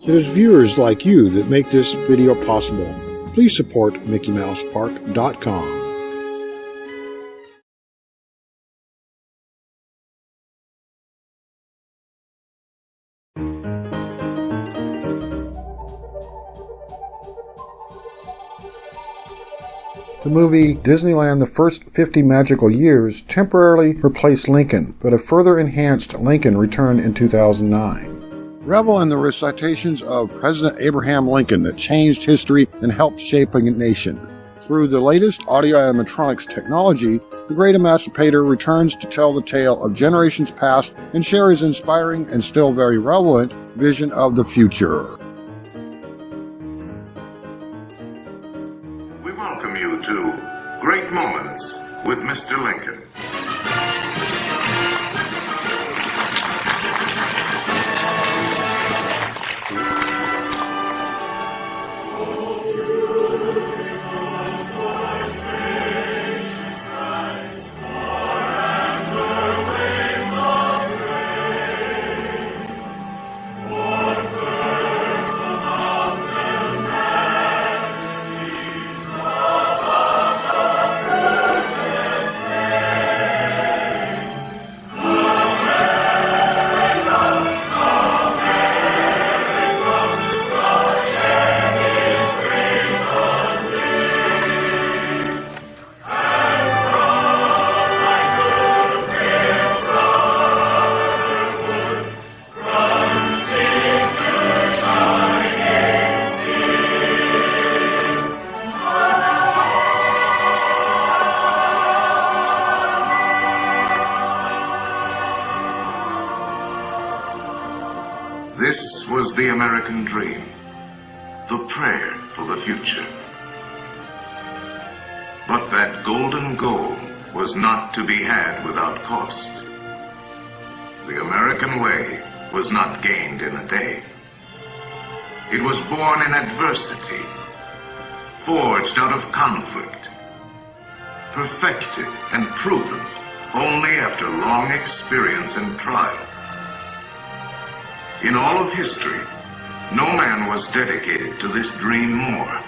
It is viewers like you that make this video possible. Please support MickeyMousePark.com. The movie Disneyland: The First 50 Magical Years temporarily replaced Lincoln, but a further enhanced Lincoln returned in 2009. Revel in the recitations of President Abraham Lincoln that changed history and helped shape a nation. Through the latest audio animatronics technology, the Great Emancipator returns to tell the tale of generations past and share his inspiring and still very relevant vision of the future. We welcome you to Great Moments with Mr. Lincoln. This was the American dream, the prayer for the future. But that golden goal was not to be had without cost. The American way was not gained in a day. It was born in adversity, forged out of conflict, perfected and proven only after long experience and trial. In all of history, no man was dedicated to this dream more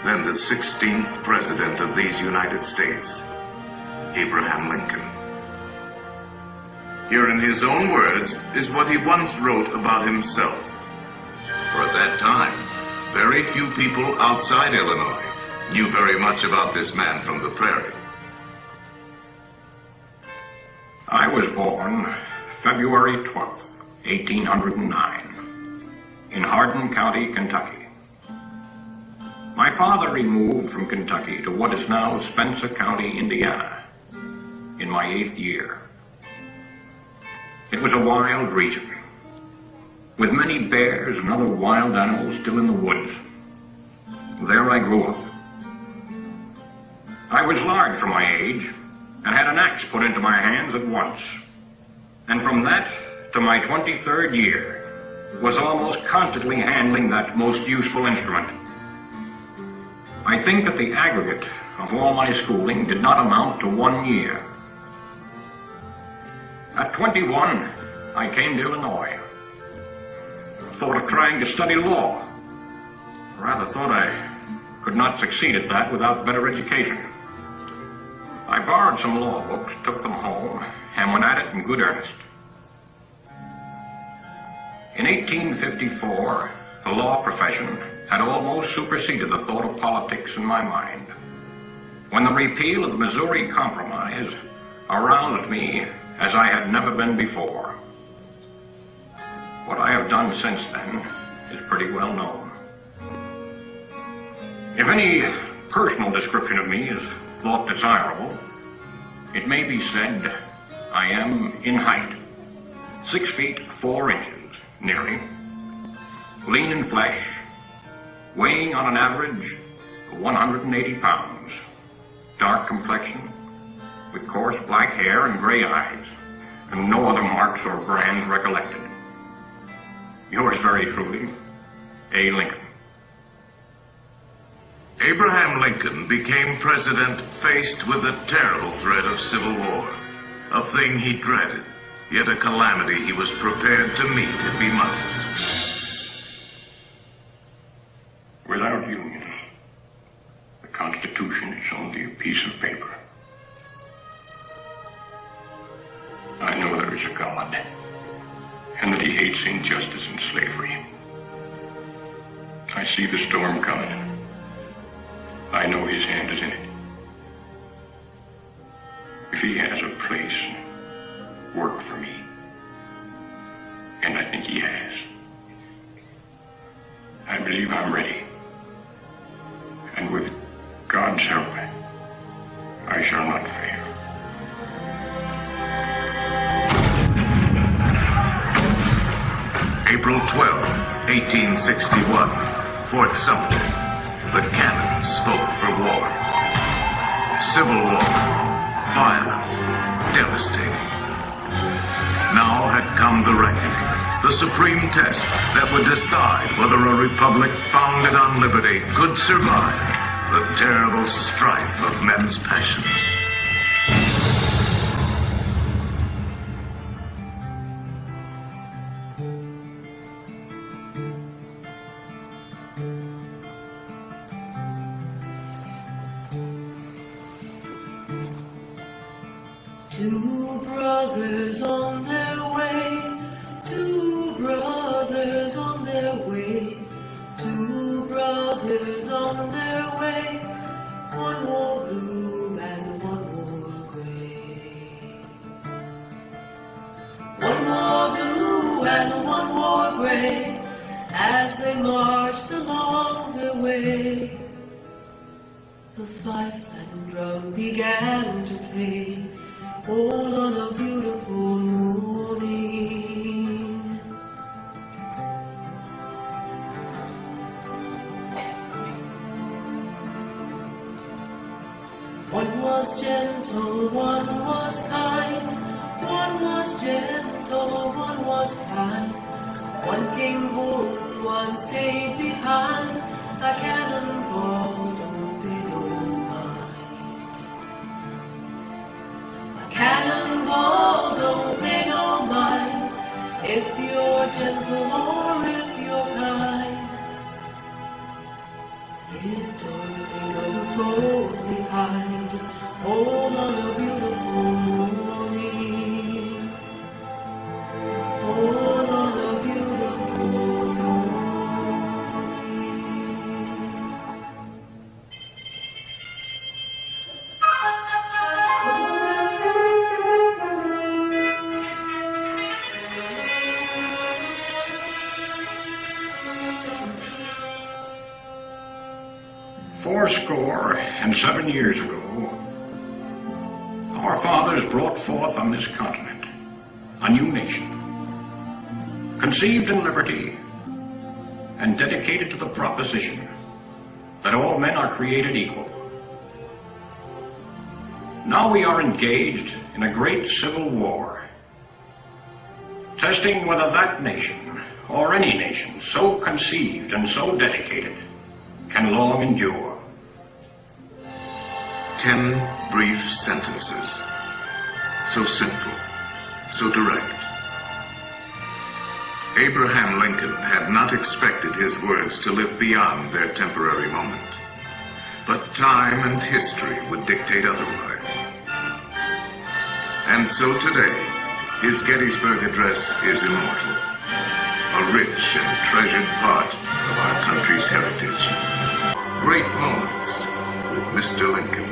than the 16th President of these United States, Abraham Lincoln. Here in his own words is what he once wrote about himself. For at that time, very few people outside Illinois knew very much about this man from the prairie. I was born February 12th. 1809, in Hardin County, Kentucky. My father removed from Kentucky to what is now Spencer County, Indiana, in my 8th year. It was a wild region, with many bears and other wild animals still in the woods. There I grew up. I was large for my age, and had an axe put into my hands at once. And from that to my 23rd year, was almost constantly handling that most useful instrument. I think that the aggregate of all my schooling did not amount to 1 year. At 21, I came to Illinois. Thought of trying to study law. Rather thought I could not succeed at that without better education. I borrowed some law books, took them home, and went at it in good earnest. In 1854, the law profession had almost superseded the thought of politics in my mind, when the repeal of the Missouri Compromise aroused me as I had never been before. What I have done since then is pretty well known. If any personal description of me is thought desirable, it may be said I am in height, 6 feet 4 inches. Nearly, lean in flesh, weighing on an average 180 pounds, dark complexion, with coarse black hair and gray eyes, and no other marks or brands recollected. Yours very truly, A. Lincoln. Abraham Lincoln became president faced with the terrible threat of civil war, a thing he dreaded, yet a calamity he was prepared to meet if he must. piece of paper. I know there is a God, and that he hates injustice and slavery. I see the storm coming. I know his hand is in it. If he has a place and work for me, and I think he has, I believe I'm ready. And with God's help, I shall not fail. April 12, 1861, Fort Sumter. The cannon spoke for war. Civil war, violent, devastating. Now had come the reckoning, the supreme test that would decide whether a republic founded on liberty could survive the terrible strife of men's passions. Two brothers on their way, two brothers on their way, two brothers on their way, one more blue and one more gray. One more blue and one more gray, as they marched along their way. The fife and drum began to play, all on a beautiful morning. One was gentle, one was kind. One was gentle, one was kind. One came home, one stayed behind. A cannonball don't pay no mind. Cannonball, don't pay no mind, if you're gentle or if you're kind. It don't think of the foes behind, all on a beautiful morning, all on a beautiful morning. Fourscore and 7 years ago, our fathers brought forth on this continent a new nation, conceived in liberty and dedicated to the proposition that all men are created equal. Now we are engaged in a great civil war, testing whether that nation, or any nation so conceived and so dedicated, can long endure. 10 brief sentences. So simple, so direct. Abraham Lincoln had not expected his words to live beyond their temporary moment. But time and history would dictate otherwise. And so today, his Gettysburg Address is immortal, a rich and treasured part of our country's heritage. Great moments with Mr. Lincoln.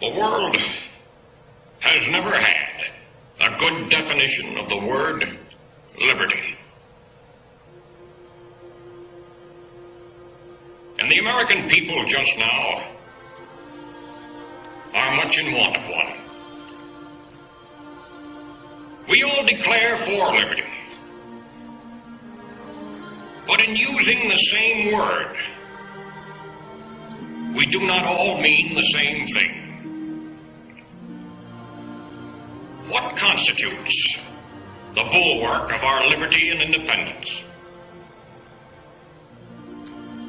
The world has never had a good definition of the word liberty. And the American people just now are much in want of one. We all declare for liberty, but in using the same word, we do not all mean the same thing. What constitutes the bulwark of our liberty and independence?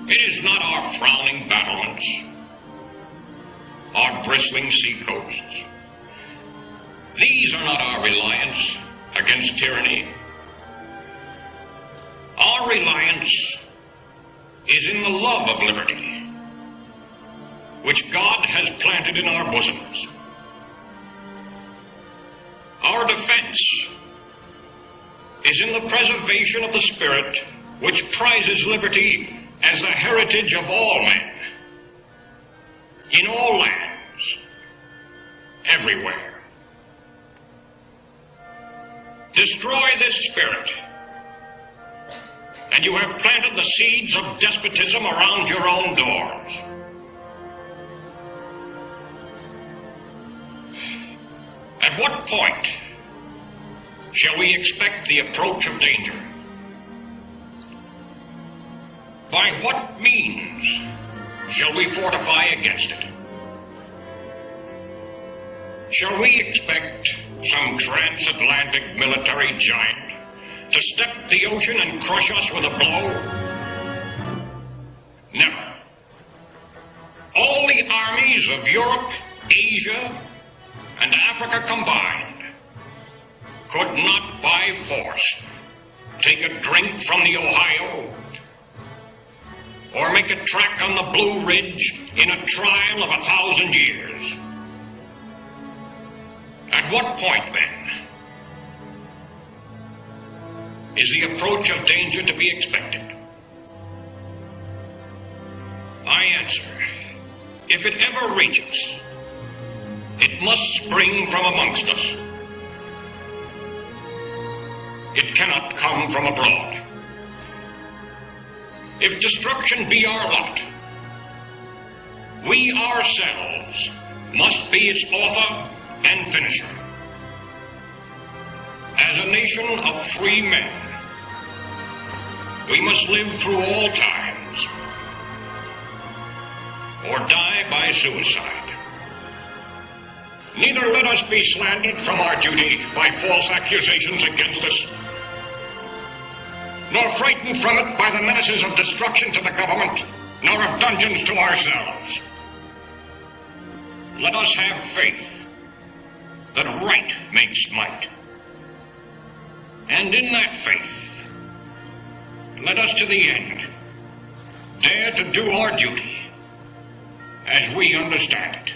It is not our frowning battlements, our bristling seacoasts. These are not our reliance against tyranny. Our reliance is in the love of liberty, which God has planted in our bosoms. Our defense is in the preservation of the spirit which prizes liberty as the heritage of all men, in all lands, everywhere. Destroy this spirit, and you have planted the seeds of despotism around your own doors. At what point shall we expect the approach of danger? By what means shall we fortify against it? Shall we expect some transatlantic military giant to step the ocean and crush us with a blow? Never. All the armies of Europe, Asia, and Africa combined could not by force take a drink from the Ohio or make a track on the Blue Ridge in a trial of 1,000 years. At what point, then, is the approach of danger to be expected? I answer, if it ever reaches, it must spring from amongst us. It cannot come from abroad. If destruction be our lot, we ourselves must be its author and finisher. As a nation of free men, we must live through all times, or die by suicide. Neither let us be slandered from our duty by false accusations against us, nor frightened from it by the menaces of destruction to the government, nor of dungeons to ourselves. Let us have faith that right makes might. And in that faith, let us to the end dare to do our duty as we understand it.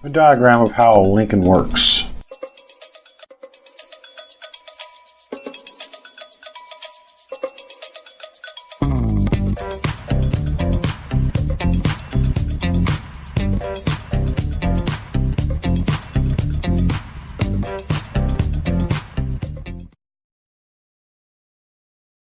A diagram of how Lincoln works.